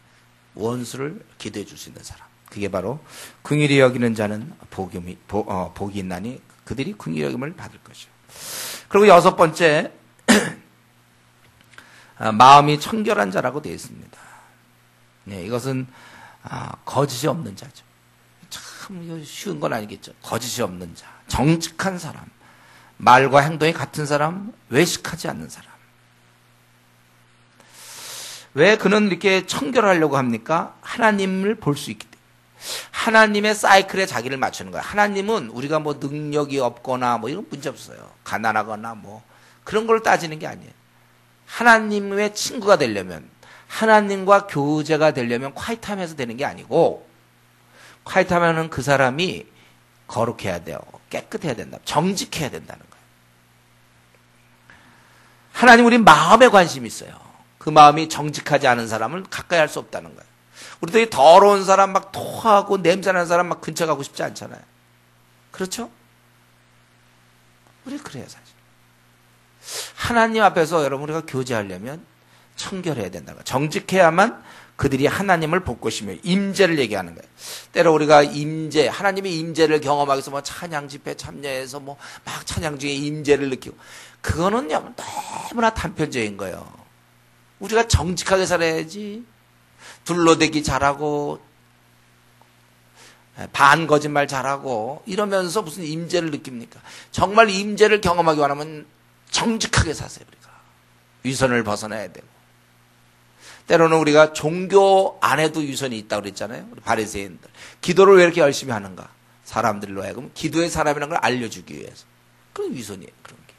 원수를 기도해 줄 수 있는 사람. 그게 바로 긍휼히 여기는 자는 복이 있나니 그들이 긍휼히 여김을 받을 것이요. 그리고 여섯 번째, 마음이 청결한 자라고 되어 있습니다. 네, 이것은 거짓이 없는 자죠. 참 이거 쉬운 건 아니겠죠. 거짓이 없는 자, 정직한 사람, 말과 행동이 같은 사람, 외식하지 않는 사람. 왜 그는 이렇게 청결하려고 합니까? 하나님을 볼 수 있기 때문에. 하나님의 사이클에 자기를 맞추는 거예요. 하나님은 우리가 뭐 능력이 없거나 뭐 이런 문제 없어요. 가난하거나 뭐 그런 걸 따지는 게 아니에요. 하나님의 친구가 되려면, 하나님과 교제가 되려면 콰이타임에서 되는 게 아니고, 콰이타임은 그 사람이 거룩해야 돼요. 깨끗해야 된다. 정직해야 된다는 거예요. 하나님 우리 마음에 관심이 있어요. 그 마음이 정직하지 않은 사람을 가까이 할 수 없다는 거예요. 우리도 이 더러운 사람 막 토하고 냄새나는 사람 막 근처 가고 싶지 않잖아요. 그렇죠? 우리 그래요 사실. 하나님 앞에서 여러분 우리가 교제하려면 청결해야 된다는 거예요. 정직해야만 그들이 하나님을 볼 것이며 임재를 얘기하는 거예요. 때로 우리가 임재, 하나님의 임재를 경험하기 위해서 뭐 찬양 집회 참여해서 뭐 막 찬양 중에 임재를 느끼고, 그거는 너무나 단편적인 거예요. 우리가 정직하게 살아야지. 둘러대기 잘하고 반 거짓말 잘하고 이러면서 무슨 임재를 느낍니까? 정말 임재를 경험하기 원하면 정직하게 사세요. 우리가 위선을 벗어나야 되고, 때로는 우리가 종교 안에도 위선이 있다고 그랬잖아요. 우리 바리새인들 기도를 왜 이렇게 열심히 하는가? 사람들로 하여금 기도의 사람이라는 걸 알려주기 위해서. 그런 위선이에요. 그런 게.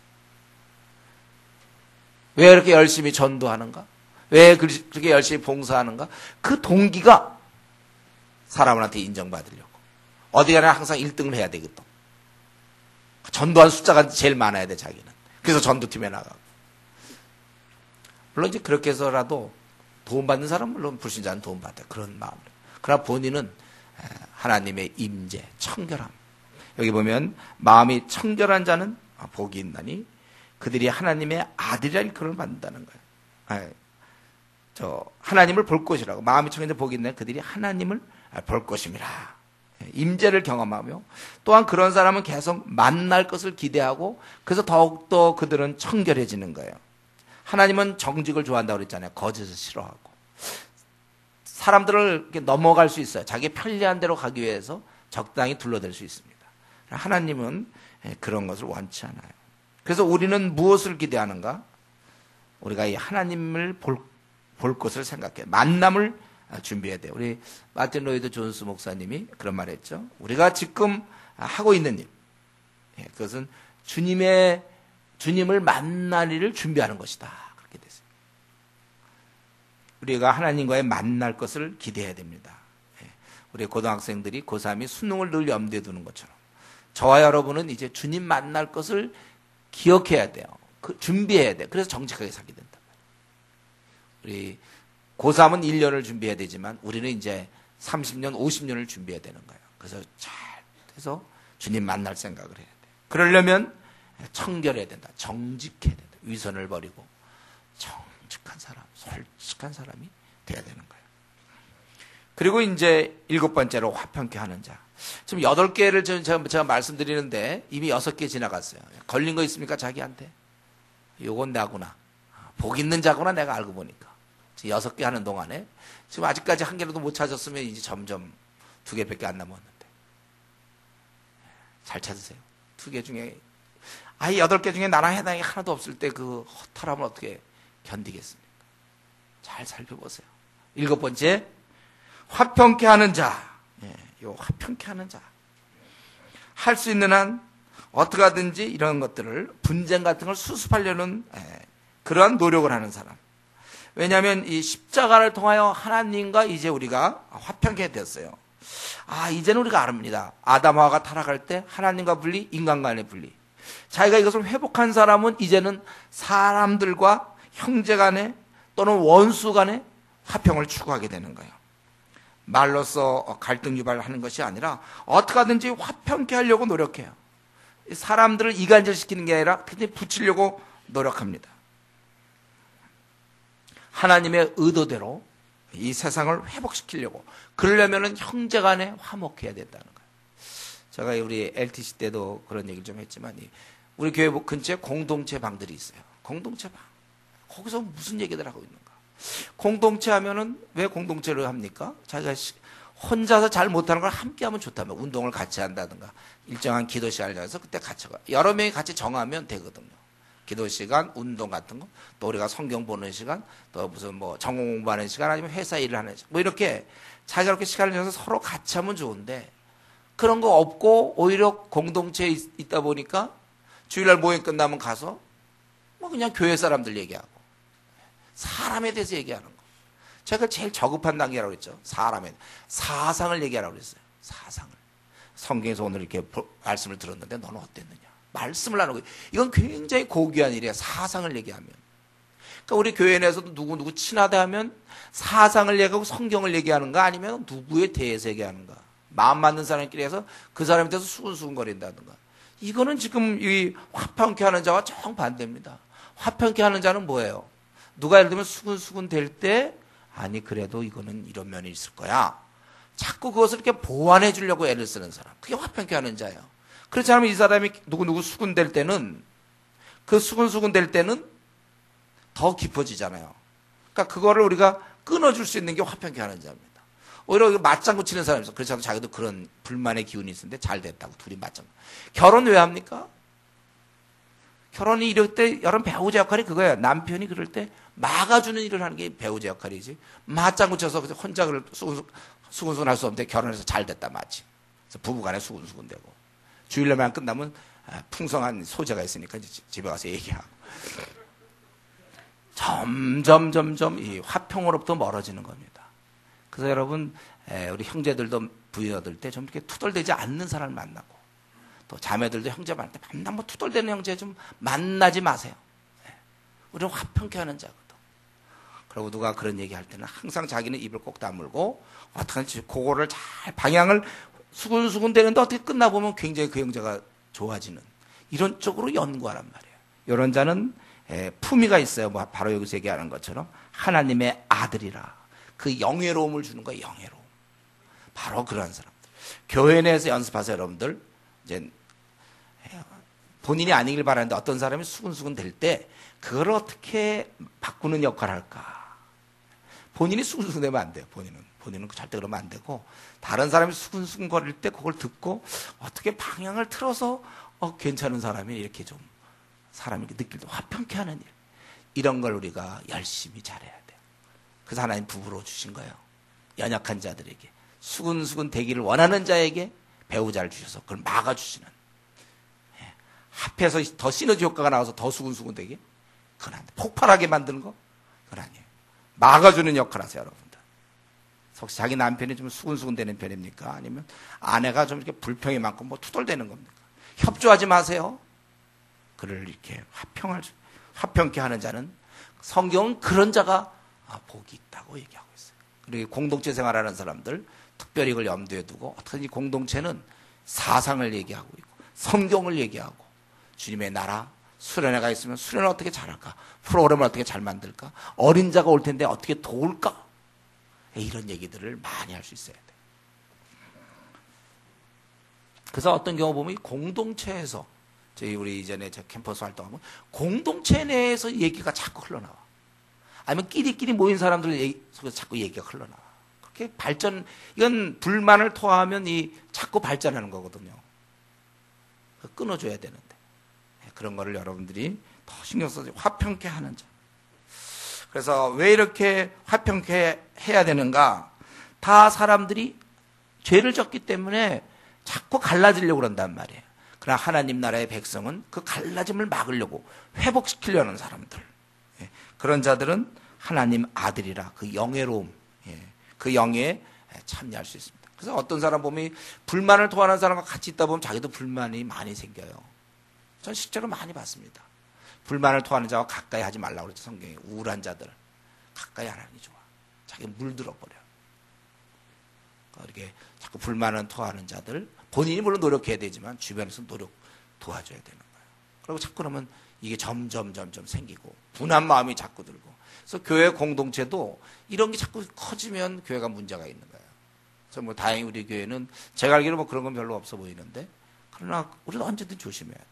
왜 이렇게 열심히 전도하는가? 왜 그렇게 열심히 봉사하는가? 그 동기가 사람한테 인정받으려고. 어디 가나 항상 1등을 해야 되거든. 전도한 숫자가 제일 많아야 돼, 자기는. 그래서 전도팀에 나가고. 물론 이제 그렇게 해서라도 도움받는 사람은 물론 불신자는 도움받아요. 그런 마음으로. 그러나 본인은 하나님의 임재, 청결함. 여기 보면 마음이 청결한 자는 복이 있나니 그들이 하나님의 아들이라 일컬음을 받는다는 거예요. 하나님을 볼 것이라고. 마음이 청결한 복이 있나니 그들이 하나님을 볼 것임이라. 임재를 경험하며, 또한 그런 사람은 계속 만날 것을 기대하고, 그래서 더욱더 그들은 청결해지는 거예요. 하나님은 정직을 좋아한다고 그랬잖아요. 거짓을 싫어하고. 사람들을 이렇게 넘어갈 수 있어요. 자기 편리한 대로 가기 위해서 적당히 둘러댈 수 있습니다. 하나님은 그런 것을 원치 않아요. 그래서 우리는 무엇을 기대하는가? 우리가 이 하나님을 볼 것을 생각해요. 만남을 준비해야 돼요. 우리 마틴 로이드 존스 목사님이 그런 말 했죠. 우리가 지금 하고 있는 일, 그것은 주님을 만날 일을 준비하는 것이다. 그렇게 됐어요. 우리가 하나님과의 만날 것을 기대해야 됩니다. 우리 고등학생들이 고3이 수능을 늘 염두에 두는 것처럼 저와 여러분은 이제 주님 만날 것을 기억해야 돼요. 준비해야 돼요. 그래서 정직하게 살게 된다. 우리 고3은 1년을 준비해야 되지만 우리는 이제 30년, 50년을 준비해야 되는 거예요. 그래서 잘 해서 주님 만날 생각을 해야 돼요. 그러려면 청결해야 된다. 정직해야 된다. 위선을 버리고 정직한 사람, 솔직한 사람이 돼야 되는 거예요. 그리고 이제 7번째로 화평케 하는 자. 지금 8개를 제가 말씀드리는데 이미 6개 지나갔어요. 걸린 거 있습니까? 자기한테? 요건 나구나. 복 있는 자구나 내가 알고 보니까. 지금 6개 하는 동안에 지금 아직까지 한 개라도 못 찾았으면 이제 점점 2개밖에 안 남았는데. 잘 찾으세요. 2개 중에 8개 중에 나랑 해당이 하나도 없을 때 그 허탈함을 어떻게 견디겠습니까? 잘 살펴보세요. 7번째, 화평케 하는 자. 요 화평케 하는 자. 할 수 있는 한 어떻게 하든지 이런 것들을 분쟁 같은 걸 수습하려는 그러한 노력을 하는 사람. 왜냐하면 이 십자가를 통하여 하나님과 이제 우리가 화평케 됐어요. 이제는 우리가 압니다. 아담하와가 타락할 때 하나님과 분리, 인간 간의 분리. 자기가 이것을 회복한 사람은 이제는 사람들과 형제 간에 또는 원수 간에 화평을 추구하게 되는 거예요. 말로써 갈등 유발하는 것이 아니라 어떻게 하든지 화평케 하려고 노력해요. 사람들을 이간질시키는 게 아니라 그냥 붙이려고 노력합니다. 하나님의 의도대로 이 세상을 회복시키려고. 그러려면 형제 간에 화목해야 된다는 거예요. 제가 우리 LTC 때도 그런 얘기를 좀 했지만 우리 교회 근처에 공동체 방들이 있어요. 공동체 방. 거기서 무슨 얘기들 하고 있는가. 공동체 하면은 왜 공동체를 합니까? 자기가 혼자서 잘 못하는 걸 함께 하면 좋다며. 운동을 같이 한다든가 일정한 기도 시간을 정해서 그때 같이 가. 여러 명이 같이 정하면 되거든요. 기도 시간, 운동 같은 거, 또 우리가 성경 보는 시간, 또 무슨 뭐 전공 공부하는 시간, 아니면 회사 일을 하는 시간, 뭐 이렇게 자기가 그렇게 시간을 정해서 서로 같이 하면 좋은데 그런 거 없고 오히려 공동체에 있다 보니까 주일날 모임 끝나면 가서 뭐 그냥 교회 사람들 얘기하고 사람에 대해서 얘기하는 거. 제가 제일 저급한 단계라고 그랬죠. 사상을 얘기하라고 그랬어요. 사상을. 성경에서 오늘 이렇게 말씀을 들었는데 너는 어땠느냐. 말씀을 나누고. 이건 굉장히 고귀한 일이야. 사상을 얘기하면. 그러니까 우리 교회 내에서도 누구 친하다 하면 사상을 얘기하고 성경을 얘기하는가 아니면 누구에 대해서 얘기하는가. 마음 맞는 사람끼리 해서 그 사람에 대해서 수근수근거린다든가. 이거는 지금 이 화평케 하는 자와 정반대입니다. 화평케 하는 자는 뭐예요? 누가 예를 들면 수근수근 될 때 아니 그래도 이거는 이런 면이 있을 거야. 자꾸 그것을 이렇게 보완해 주려고 애를 쓰는 사람. 그게 화평케 하는 자예요. 그렇지 않으면 이 사람이 누구 수근될 때는 그 수근수근 될 때는 더 깊어지잖아요. 그러니까 그거를 우리가 끊어줄 수 있는 게 화평케 하는 자입니다. 오히려 맞장구 치는 사람이 있어. 그렇지 않아도 자기도 그런 불만의 기운이 있었는데 잘 됐다고 둘이 맞장구. 결혼 왜 합니까? 결혼이 이럴 때 여러분 배우자 역할이 그거예요. 남편이 그럴 때 막아주는 일을 하는 게 배우자 역할이지. 맞장구 쳐서 혼자 수근수근 할 수 없는데 결혼해서 잘 됐다 맞지. 그래서 부부간에 수근수근 되고. 주일날만 끝나면 풍성한 소재가 있으니까 이제 집에 가서 얘기하고. 점점 이 화평으로부터 멀어지는 겁니다. 그래서 여러분 우리 형제들도 부인어들 때 좀 이렇게 투덜대지 않는 사람을 만나고 또 자매들도 형제 만날 때 만나면 뭐 투덜대는 형제 좀 만나지 마세요. 우리는 화평케 하는 자거든. 그리고 누가 그런 얘기할 때는 항상 자기는 입을 꼭 다물고 어떻게 그거를 잘 방향을 수근수근 되는데 어떻게 끝나보면 굉장히 그 형제가 좋아지는 이런 쪽으로 연구하란 말이에요. 이런 자는 품위가 있어요. 뭐 바로 여기서 얘기하는 것처럼 하나님의 아들이라. 그 영예로움을 주는 거예요. 영예로움. 바로 그러한 사람들. 교회 내에서 연습하세요. 여러분들. 이제 본인이 아니길 바라는데 어떤 사람이 수근수근 될 때 그걸 어떻게 바꾸는 역할을 할까. 본인이 수근수근 되면 안 돼요. 본인은 절대 그러면 안 되고 다른 사람이 수근수근 거릴 때 그걸 듣고 어떻게 방향을 틀어서 괜찮은 사람이 이렇게 좀 사람이 느낄 때 화평케 하는 일. 이런 걸 우리가 열심히 잘해야 돼요. 그래서 하나님 부부로 주신 거예요. 연약한 자들에게 수근수근 되기를 원하는 자에게 배우자를 주셔서 그걸 막아주시는. 합해서 더 시너지 효과가 나와서 더 수근수근 되게? 그건 안 돼. 폭발하게 만드는 거? 그건 아니에요. 막아주는 역할 하세요, 여러분들. 혹시 자기 남편이 좀 수근수근 되는 편입니까? 아니면 아내가 좀 이렇게 불평이 많고 뭐 투덜대는 겁니까? 협조하지 마세요. 그를 이렇게 화평케 하는 자는 성경은 그런 자가 복이 있다고 얘기하고 있어요. 그리고 공동체 생활하는 사람들 특별히 이걸 염두에 두고 어떻게 공동체는 사상을 얘기하고 있고 성경을 얘기하고 주님의 나라, 수련회가 있으면 수련을 어떻게 잘할까? 프로그램을 어떻게 잘 만들까? 어린 자가 올 텐데 어떻게 도울까? 이런 얘기들을 많이 할 수 있어야 돼. 그래서 어떤 경우 보면 공동체에서 우리 이전에 캠퍼스 활동하면 공동체 내에서 얘기가 자꾸 흘러나와. 아니면 끼리끼리 모인 사람들 속에서 자꾸 얘기가 흘러나와. 그렇게 이건 불만을 토하면 자꾸 발전하는 거거든요. 끊어줘야 되는데. 그런 거를 여러분들이 더 신경 써서 화평케 하는 자. 그래서 왜 이렇게 화평케 해야 되는가? 다 사람들이 죄를 졌기 때문에 자꾸 갈라지려고 그런단 말이에요. 그러나 하나님 나라의 백성은 그 갈라짐을 막으려고 회복시키려는 사람들. 그런 자들은 하나님 아들이라 그 영예로움, 그 영예에 참여할 수 있습니다. 그래서 어떤 사람 보면 불만을 토하는 사람과 같이 있다 보면 자기도 불만이 많이 생겨요. 전 실제로 많이 봤습니다. 불만을 토하는 자와 가까이 하지 말라고 그랬죠. 성경에. 우울한 자들 가까이 안 하는 게 좋아. 자기 물들어 버려. 이렇게 자꾸 불만을 토하는 자들, 본인이 물론 노력해야 되지만 주변에서 도와줘야 되는 거예요. 그리고 자꾸 그러면 이게 점점 생기고 분한 마음이 자꾸 들고. 그래서 교회 공동체도 이런 게 자꾸 커지면 교회가 문제가 있는 거예요. 그래서 뭐 다행히 우리 교회는 제가 알기로 뭐 그런 건 별로 없어 보이는데, 그러나 우리도 언제든 조심해야 돼.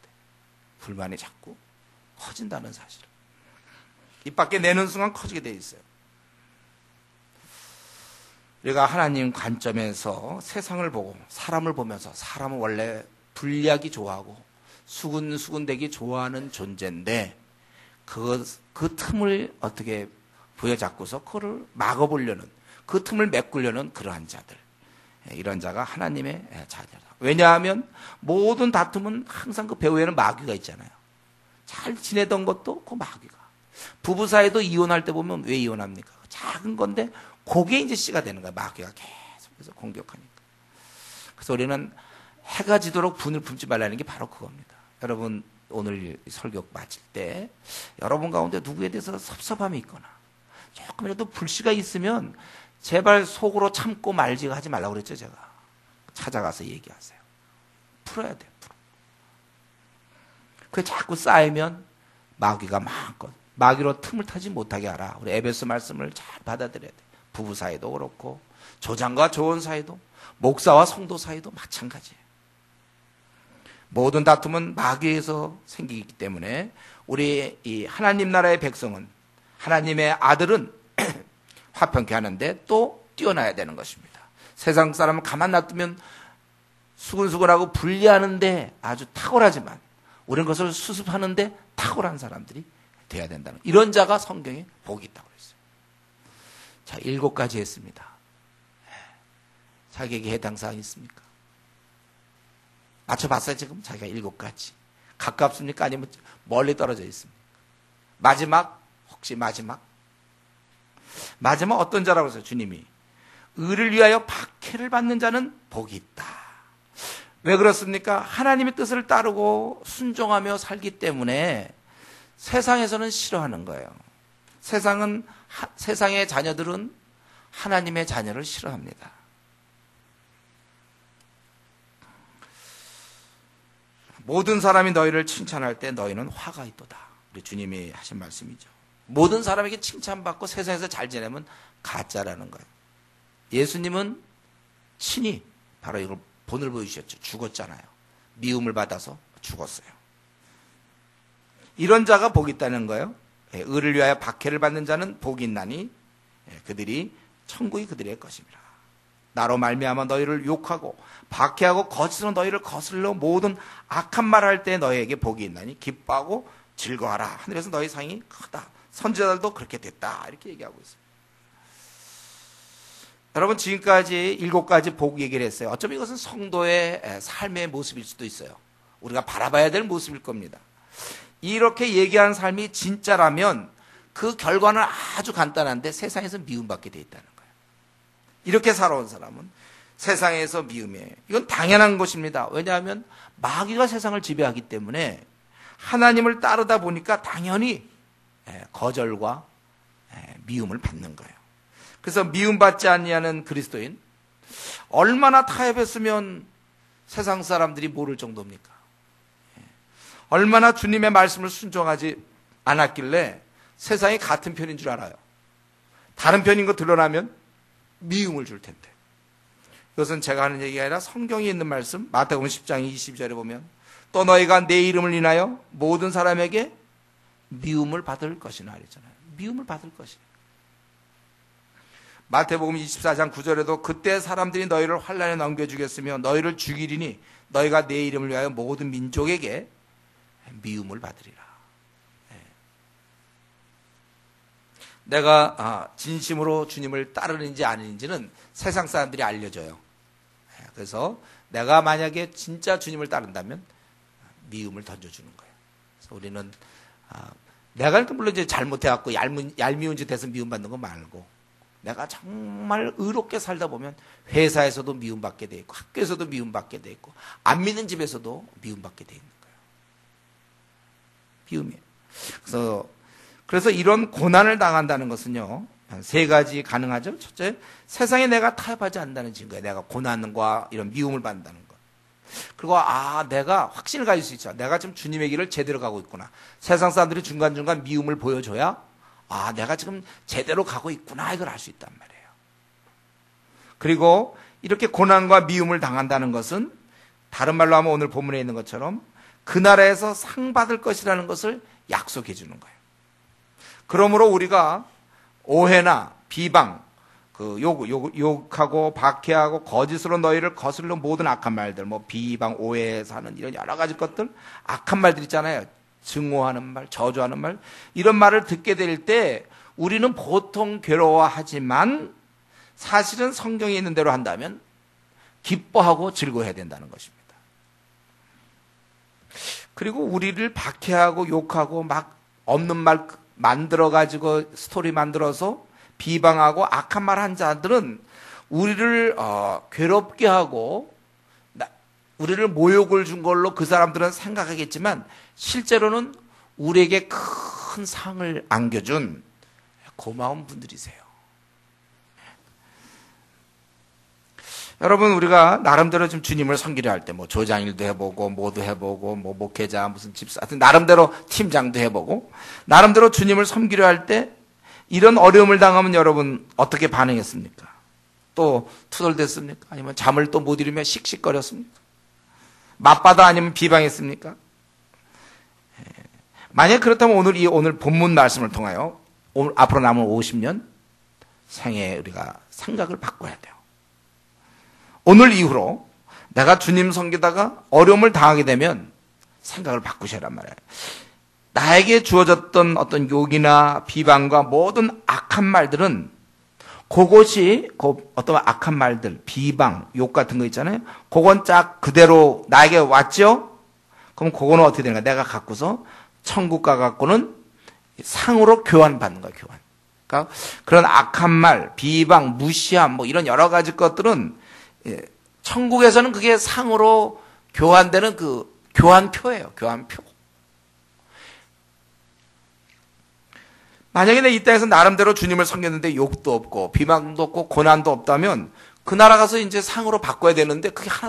불만이 자꾸 커진다는 사실을 입 밖에 내는 순간 커지게 돼 있어요. 우리가 하나님 관점에서 세상을 보고 사람을 보면서, 사람은 원래 불리하기 좋아하고 수군수군대기 좋아하는 존재인데 그 틈을 어떻게 부여잡고서 그거를 막아보려는, 그 틈을 메꾸려는 그러한 자들, 이런 자가 하나님의 자녀다. 왜냐하면 모든 다툼은 항상 그 배후에는 마귀가 있잖아요. 잘 지내던 것도 그 마귀가. 부부 사이도 이혼할 때 보면 왜 이혼합니까? 작은 건데 그게 이제 씨가 되는 거야. 마귀가 계속해서 공격하니까. 그래서 우리는 해가 지도록 분을 품지 말라는 게 바로 그겁니다. 여러분 오늘 설교 마칠 때 여러분 가운데 누구에 대해서 섭섭함이 있거나 조금이라도 불씨가 있으면 제발 속으로 참고 말지 하지 말라고 그랬죠. 제가 찾아가서 얘기하세요. 풀어야 돼요. 그게 자꾸 쌓이면 마귀가 마음껏 마귀로 틈을 타지 못하게 하라. 우리 에베소 말씀을 잘 받아들여야 돼. 부부 사이도 그렇고 조장과 조언 사이도, 목사와 성도 사이도 마찬가지예요. 모든 다툼은 마귀에서 생기기 때문에 우리 이 하나님 나라의 백성은, 하나님의 아들은 화평케 하는데 또 뛰어나야 되는 것입니다. 세상 사람을 가만 놔두면 수근수근하고 분리하는데 아주 탁월하지만 우리는 그것을 수습하는데 탁월한 사람들이 돼야 된다는, 이런 자가 성경에 복이 있다고 그랬어요. 자, 7가지 했습니다. 자기에게 해당 사항이 있습니까? 맞춰봤어요 지금? 자기가 7가지. 가깝습니까? 아니면 멀리 떨어져 있습니까? 마지막, 혹시 마지막 어떤 자라고 했어요? 주님이 의를 위하여 박해를 받는 자는 복이 있다. 왜 그렇습니까? 하나님의 뜻을 따르고 순종하며 살기 때문에 세상에서는 싫어하는 거예요. 세상의 자녀들은 하나님의 자녀를 싫어합니다. 모든 사람이 너희를 칭찬할 때 너희는 화가 있도다. 우리 주님이 하신 말씀이죠. 모든 사람에게 칭찬받고 세상에서 잘 지내면 가짜라는 거예요. 예수님은 친히 바로 이걸 본을 보여주셨죠. 죽었잖아요. 미움을 받아서 죽었어요. 이런 자가 복이 있다는 거예요. 의를 위하여 박해를 받는 자는 복이 있나니 그들이 천국이 그들의 것입니다. 나로 말미암아 너희를 욕하고 박해하고 거짓으로 너희를 거슬러 모든 악한 말을 할 때 너희에게 복이 있나니 기뻐하고 즐거워하라. 하늘에서 너희 상이 크다. 선지자들도 그렇게 됐다. 이렇게 얘기하고 있어요. 여러분 지금까지 7가지 복 얘기를 했어요. 어쩌면 이것은 성도의 삶의 모습일 수도 있어요. 우리가 바라봐야 될 모습일 겁니다. 이렇게 얘기한 삶이 진짜라면 그 결과는 아주 간단한데 세상에서 미움받게 돼 있다는 거예요. 이렇게 살아온 사람은 세상에서 미움이에요. 이건 당연한 것입니다. 왜냐하면 마귀가 세상을 지배하기 때문에 하나님을 따르다 보니까 당연히 거절과 미움을 받는 거예요. 그래서 미움받지 아니하는 그리스도인, 얼마나 타협했으면 세상 사람들이 모를 정도입니까? 얼마나 주님의 말씀을 순종하지 않았길래 세상이 같은 편인 줄 알아요. 다른 편인 거 드러나면 미움을 줄 텐데. 이것은 제가 하는 얘기가 아니라 성경에 있는 말씀, 마태복음 10장 22절에 보면 또 너희가 내 이름을 인하여 모든 사람에게 미움을 받을 것이나 그랬잖아요. 미움을 받을 것이나. 마태복음 24장 9절에도 그때 사람들이 너희를 환난에 넘겨주겠으며 너희를 죽이리니 너희가 내 이름을 위하여 모든 민족에게 미움을 받으리라. 내가 진심으로 주님을 따르는지 아닌지는 세상 사람들이 알려줘요. 그래서 내가 만약에 진짜 주님을 따른다면 미움을 던져주는 거예요. 그래서 우리는 내가 물론 이제 잘못해갖고 얄미운 짓 해서 미움받는 거 말고 내가 정말 의롭게 살다 보면 회사에서도 미움받게 돼 있고 학교에서도 미움받게 돼 있고 안 믿는 집에서도 미움받게 돼 있는 거예요. 미움이에요. 그래서 이런 고난을 당한다는 것은요, 세 가지 가능하죠. 첫째, 세상에 내가 타협하지 않는다는 증거예요. 내가 고난과 이런 미움을 받는다는 것. 그리고 내가 확신을 가질 수 있죠. 내가 지금 주님의 길을 제대로 가고 있구나. 세상 사람들이 중간중간 미움을 보여줘야 내가 지금 제대로 가고 있구나 이걸 알 수 있단 말이에요. 그리고 이렇게 고난과 미움을 당한다는 것은 다른 말로 하면 오늘 본문에 있는 것처럼 그 나라에서 상 받을 것이라는 것을 약속해 주는 거예요. 그러므로 우리가 오해나 비방, 욕하고 박해하고 거짓으로 너희를 거슬러 모든 악한 말들, 비방, 오해하는 이런 여러 가지 것들, 악한 말들 있잖아요. 증오하는 말, 저주하는 말, 이런 말을 듣게 될 때 우리는 보통 괴로워하지만 사실은 성경에 있는 대로 한다면 기뻐하고 즐거워해야 된다는 것입니다. 그리고 우리를 박해하고 욕하고 막 없는 말 만들어가지고 스토리 만들어서 비방하고 악한 말 한 자들은 우리를 괴롭게 하고 우리를 모욕을 준 걸로 그 사람들은 생각하겠지만 실제로는 우리에게 큰 상을 안겨준 고마운 분들이세요. 여러분, 우리가 나름대로 좀 주님을 섬기려 할 때 조장일도 해보고 뭐도 해보고 목회자 무슨 집사 하여튼 나름대로 팀장도 해보고 나름대로 주님을 섬기려 할 때 이런 어려움을 당하면 여러분 어떻게 반응했습니까? 또 투덜댔습니까? 아니면 잠을 또 못 이루며 씩씩거렸습니까? 맞받아 아니면 비방했습니까? 만약 그렇다면 오늘 본문 말씀을 통하여 오늘 앞으로 남은 50년 생에 우리가 생각을 바꿔야 돼요. 오늘 이후로 내가 주님 섬기다가 어려움을 당하게 되면 생각을 바꾸셔란 말이에요. 나에게 주어졌던 어떤 욕이나 비방과 모든 악한 말들은 그것이 어떤 악한 말들, 비방, 욕 같은 거 있잖아요. 그건 쫙 그대로 나에게 왔죠? 그럼 그거는 어떻게 되는가? 내가 갖고서 천국 가갖고는 상으로 교환받는 거야, 교환. 그러니까 그런 악한 말, 비방, 무시함, 이런 여러 가지 것들은 천국에서는 그게 상으로 교환되는 그 교환표예요, 교환표. 만약에 내 이 땅에서 나름대로 주님을 섬겼는데 욕도 없고 비방도 없고 고난도 없다면 그 나라 가서 이제 상으로 바꿔야 되는데 그게 하나